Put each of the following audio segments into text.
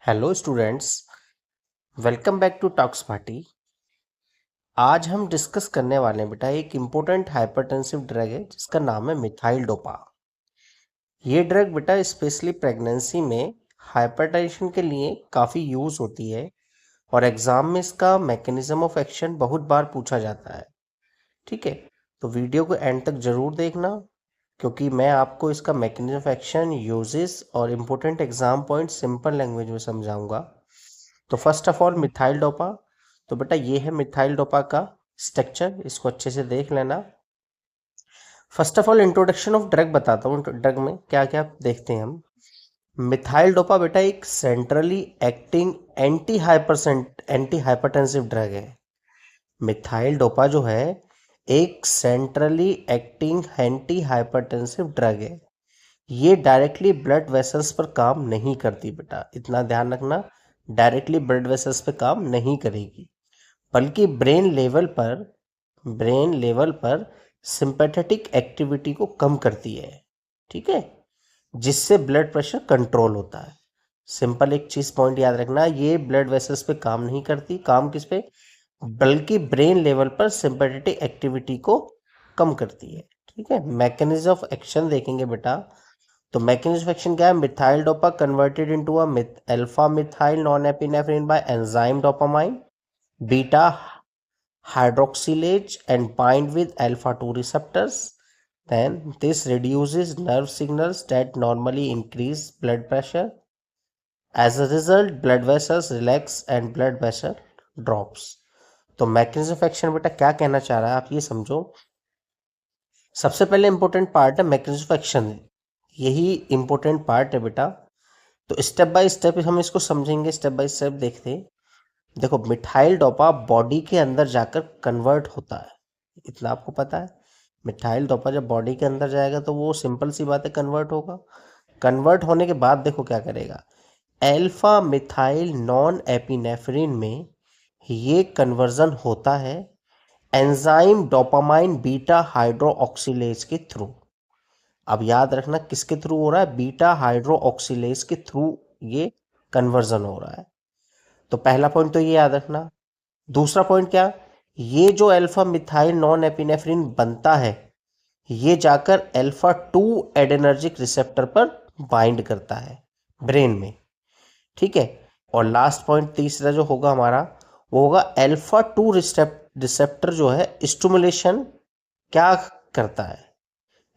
Hello students, welcome back to talks party. आज हम discuss करने वाले हैं बेटा एक इम्पोर्टेंट हाइपरटेंसिव ड्रग है जिसका नाम है मिथाइल डोपा। ये ड्रग बेटा स्पेशली प्रेगनेंसी में हाइपरटेंशन के लिए काफ़ी यूज़ होती है और एग्ज़ाम में इसका मैकेनिज्म ऑफ एक्शन बहुत बार पूछा जाता है। ठीक है, तो वीडियो को एंड तक ज़रूर देखना क्योंकि मैं आपको इसका मैकेनिज्म ऑफ एक्शन, यूजेस और important exam point simple language में समझाऊंगा। तो first of all methyl dopa. तो बेटा ये है मिथाइल डोपा का स्ट्रक्चर, इसको अच्छे से देख लेना। First of all introduction of drug बताता हूँ, ड्रग में क्या क्या देखते हैं हम। मिथाइल डोपा बेटा एक centrally acting anti hypertensive drug है। मिथाइल डोपा जो है एक centrally acting anti hypertensive drug है। ये डायरेक्टली ब्लड वेसल्स पर काम नहीं करती बेटा, इतना ध्यान रखना। डायरेक्टली ब्लड वेसल्स पे काम नहीं करेगी, बल्कि ब्रेन लेवल पर सिंपैथेटिक एक्टिविटी को कम करती है। ठीक है, जिससे ब्लड प्रेशर कंट्रोल होता है। सिंपल एक चीज पॉइंट याद रखना, ये ब्लड वेसल्स पे काम नहीं करती, काम किस पे, बल्कि ब्रेन लेवल पर सिंपैथेटिक एक्टिविटी को कम करती है। ठीक है, मैकेनिज्म ऑफ एक्शन देखेंगे बेटा। तो मैकेनिज्म ऑफ एक्शन क्या है, methyl dopa converted into alpha methyl non epinephrine bye enzyme dopamine beta hydroxylase and bind with alpha 2 receptors. Then this reduces nerve signals that normally increase blood pressure. As a result, blood vessels relax and blood pressure drops. तो mechanism of action बेटा क्या कहना चाह रहा है आप ये समझो। सबसे पहले इंपॉर्टेंट पार्ट है मैकेनिज्म ऑफ एक्शन, यही इंपॉर्टेंट पार्ट है बेटा। तो स्टेप बाय स्टेप हम इसको समझेंगे, स्टेप बाय स्टेप देखते हैं। देखो मिथाइल डोपा बॉडी के अंदर जाकर कन्वर्ट होता है, इतना आपको पता है। मिथाइल डोपा जब बॉडी के अंदर जाएगा तो वो सिंपल सी बात है, कन्वर्ट होगा। कन्वर्ट होने के बाद देखो क्या करेगा, एल्फा मिथाइल नॉन एपिनेफ्रिन में ये कन्वर्जन होता है एंजाइम डोपामाइन बीटा हाइड्रोक्सिलेज के थ्रू। अब याद रखना किसके थ्रू हो रहा है, बीटा हाइड्रोक्सिलेज के थ्रू ये कन्वर्जन हो रहा है। तो पहला पॉइंट तो ये याद रखना। दूसरा पॉइंट क्या, ये जो अल्फा मिथाइल नॉन एपिनेफ्रिन बनता है ये जाकर अल्फा 2 एडेनर्जिक रिसेप्टर पर बाइंड करता है ब्रेन में। ठीक है, और लास्ट पॉइंट तीसरा जो होगा हमारा वो होगा अल्फा 2 रिसेप्टर जो है स्टिमुलेशन क्या करता है,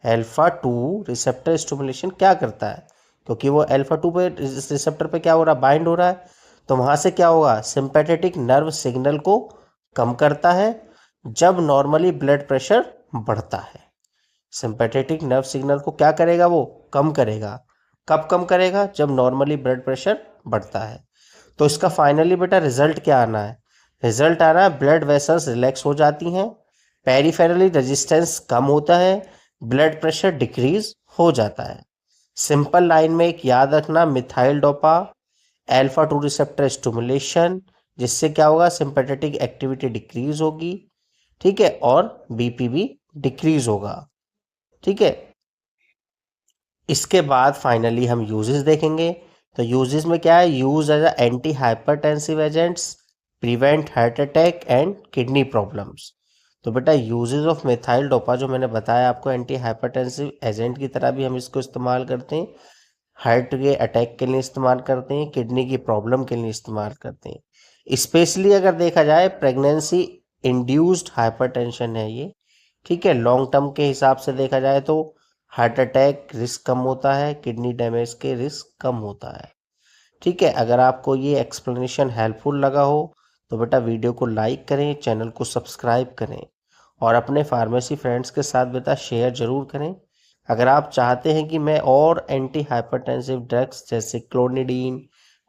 अल्फा 2 रिसेप्टर स्टिमुलेशन क्या करता है, क्योंकि वो अल्फा 2 पे रिसेप्टर पे क्या हो रहा है, बाइंड हो रहा है। तो वहाँ से क्या होगा, सिंपैथेटिक नर्व सिग्नल को कम करता है जब नॉर्मली ब्लड प्रेशर बढ़ता है। सिंपैथेटिक नर्व सिग्नल को क्या करेगा, वो कम करेगा। कब कम करेगा, जब नॉर्मली ब्लड प्रेशर बढ़ता है। तो इसका फाइनली बेटा रिजल्ट क्या आना है, रिजल्ट आना है ब्लड वेसल्स रिलैक्स हो जाती हैं, पेरिफेरली रेजिस्टेंस कम होता है, ब्लड प्रेशर डिक्रीज हो जाता है। सिंपल लाइन में एक याद रखना, methyl dopa alpha 2 receptor stimulation, जिससे क्या होगा, सिंपैथेटिक एक्टिविटी डिक्रीज होगी। ठीक है, और बीपी भी डिक्रीज होगा। ठीक है, इसके बाद फाइनली हम यूजेस देखेंगे। तो यूजेस में क्या है, use as anti hypertensive agents, prevent heart attack and kidney problems. तो बेटा यूजेस ऑफ मिथाइल डोपा जो मैंने बताया आपको, एंटी हाइपरटेंसिव एजेंट की तरह भी हम इसको इस्तेमाल करते हैं, हार्ट के अटैक के लिए इस्तेमाल करते हैं, किडनी की प्रॉब्लम के लिए इस्तेमाल करते हैं। स्पेशली अगर देखा जाए प्रेगनेंसी इंड्यूस्ड हाइपरटेंशन है ये। ठीक है, लॉन्ग टर्म के हिसाब से देखा जाए तो हार्ट अटैक रिस्क कम होता है, किडनी डैमेज के रिस्क कम होता है। ठीक है, अगर आपको ये एक्सप्लेनेशन हेल्पफुल लगा हो तो बेटा वीडियो को लाइक करें, चैनल को सब्सक्राइब करें और अपने फार्मेसी फ्रेंड्स के साथ बेटा शेयर जरूर करें। अगर आप चाहते हैं कि मैं और एंटी हाइपरटेंसिव ड्रग्स जैसे क्लोनिडीन,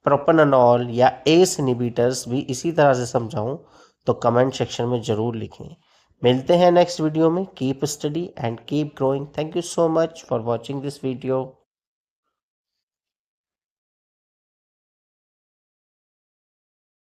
प्रोपनॉल या एस इनहिबिटर्स भी इसी तरह से समझाऊं तो कमेंट सेक्शन में ज़रूर लिखें। मिलते हैं नेक्स्ट वीडियो में। Keep study and keep growing. Thank you so much for watching this video.